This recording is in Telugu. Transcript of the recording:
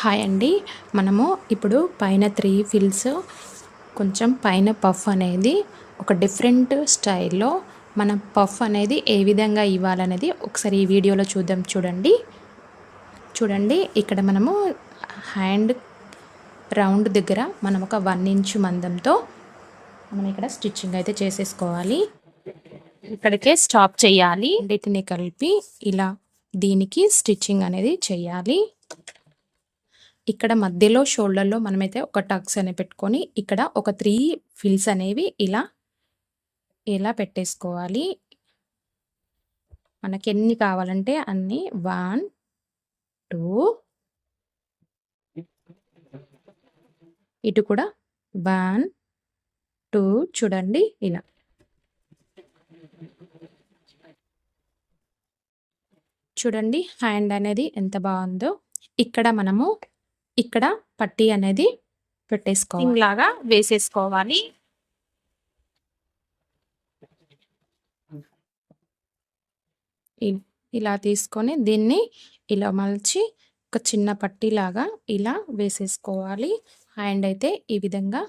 హాయ్ అండి. మనము ఇప్పుడు పైన 3 ఫిల్స్ కొంచెం పైన పఫ్ అనేది ఒక డిఫరెంట్ స్టైల్‌లో మన పఫ్ అనేది ఏ విధంగా ఇవ్వాలనేది ఒకసారి ఈ వీడియోలో చూద్దాం చూడండి. చూడండి ఇక్కడ మనము హ్యాండ్ రౌండ్ దగ్గర మనం ఒక 1 ఇంచ్ మందంతో మనం ఇక్కడ స్టిచ్చింగ్ అయితే చేసేసుకోవాలి. ఇక్కడికే స్టాప్ చేయాలి. వీటిని కలిపి ఇలా దీనికి స్టిచ్చింగ్ అనేది చేయాలి. ఇక్కడ మధ్యలో షోల్డర్‌లో మనమైతే ఒక టక్స్ అనేవి పెట్టుకొని ఇక్కడ ఒక 3 ఫిల్స్ అనేవి ఇలా పెట్టేసుకోవాలి. మనకెన్ని కావాలంటే అన్ని 1, 2 ఇటు కూడా 1, 2 చూడండి ఇలా. చూడండి హ్యాండ్ అనేది ఎంత బాగుందో. ఇక్కడ మనము ఇక్కడ పట్టీ అనేది పెట్టేసుకోవాలి. లాగా వేసేసుకోవాలి. ఇలా తీసుకొని దీన్ని ఇలా మలిచి ఒక చిన్న పట్టీలాగా ఇలా వేసేసుకోవాలి. హ్యాండ్ అయితే ఈ విధంగా